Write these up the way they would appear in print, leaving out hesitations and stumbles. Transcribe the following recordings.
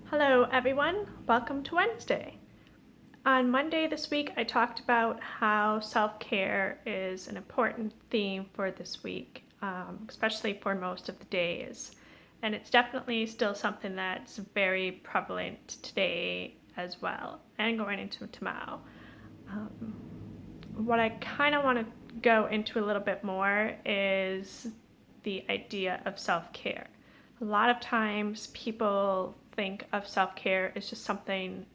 Hello everyone, welcome to Wednesday. On Monday this week, I talked about how self-care is an important theme for this week, especially for most of the days. And it's definitely still something that's very prevalent today as well, and going into tomorrow. What I kind of want to go into a little bit more is the idea of self-care. A lot of times people think of self-care as just something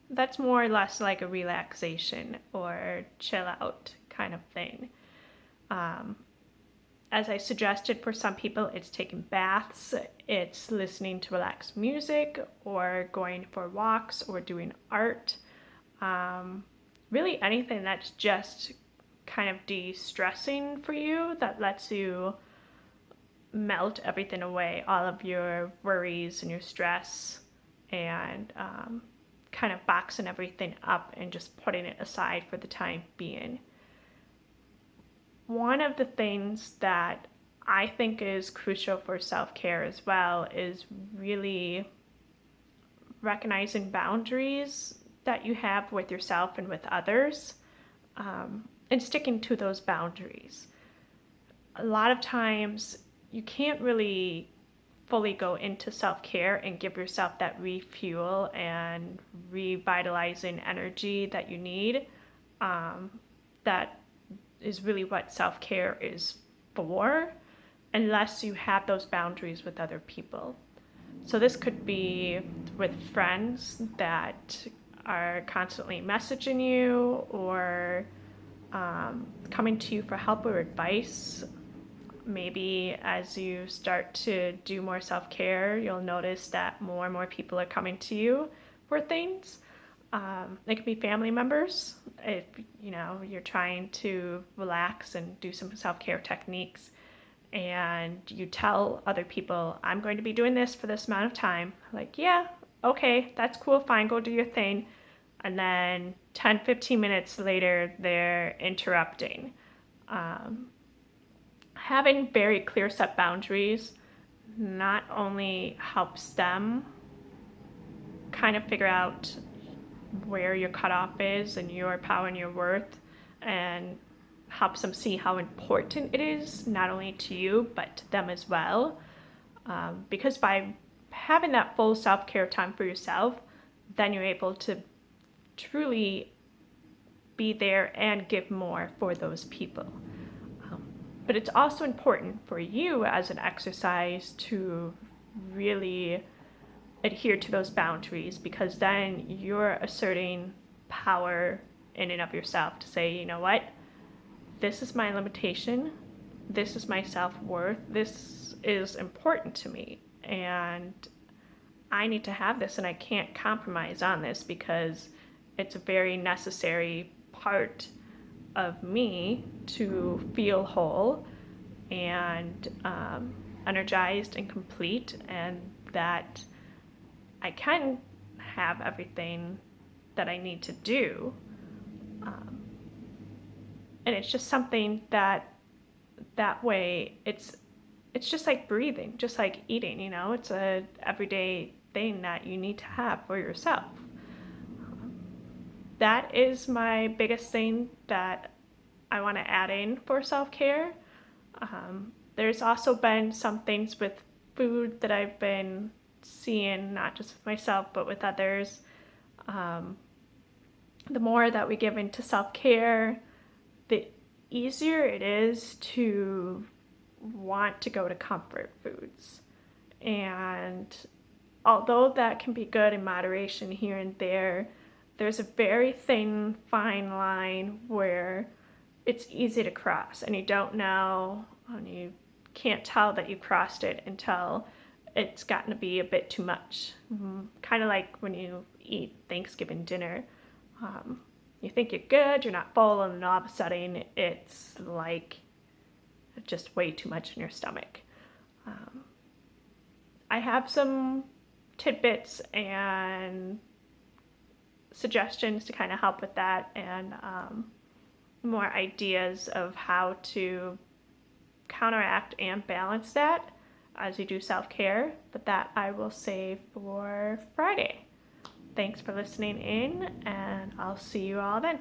that's more or less like a relaxation or chill out kind of thing. Um, as I suggested, for some people, it's taking baths, it's listening to relaxed music, or going for walks, or doing art. Um, really anything that's just kind of de-stressing for you, that lets you melt everything away, all of your worries and your stress, and kind of boxing everything up and just putting it aside for the time being. One of the things that I think is crucial for self-care as well is really recognizing boundaries that you have with yourself and with others, and sticking to those boundaries. A lot of times you can't really fully go into self-care and give yourself that refuel and revitalizing energy that you need. That is really what self-care is for, unless you have those boundaries with other people. So this could be with friends that are constantly messaging you, or coming to you for help or advice. Maybe as you start to do more self-care, you'll notice that more and more people are coming to you for things. They could be family members if you're trying to relax and do some self-care techniques, and you tell other people, I'm going to be doing this for this amount of time. Like, yeah, okay, that's cool, fine, go do your thing. And then 10-15 minutes later, they're interrupting. Having very clear set boundaries not only helps them kind of figure out where your cutoff is and your power and your worth, and helps them see how important it is, not only to you, but to them as well. Because by having that full self-care time for yourself, then you're able to truly be there and give more for those people. But it's also important for you as an exercise to really adhere to those boundaries, because then you're asserting power in and of yourself to say, you know what, this is my limitation, this is my self-worth, this is important to me, and I need to have this and I can't compromise on this, because it's a very necessary part of me to feel whole and energized and complete, and that I can have everything that I need to do. And it's just something that way it's just like breathing, just like eating, it's a everyday thing that you need to have for yourself. That is my biggest thing that I want to add in for self-care. There's also been some things with food that I've been seeing, not just with myself, but with others. The more that we give into self-care, the easier it is to want to go to comfort foods. And although that can be good in moderation here and there, there's a very thin, fine line where it's easy to cross, and you don't know, and you can't tell that you crossed it until it's gotten to be a bit too much. Kind of like when you eat Thanksgiving dinner. You think you're good, you're not full, and then all of a sudden it's like just way too much in your stomach. I have some tidbits and suggestions to kind of help with that, and more ideas of how to counteract and balance that. as you do self-care, but that I will save for Friday. Thanks for listening in, and I'll see you all then.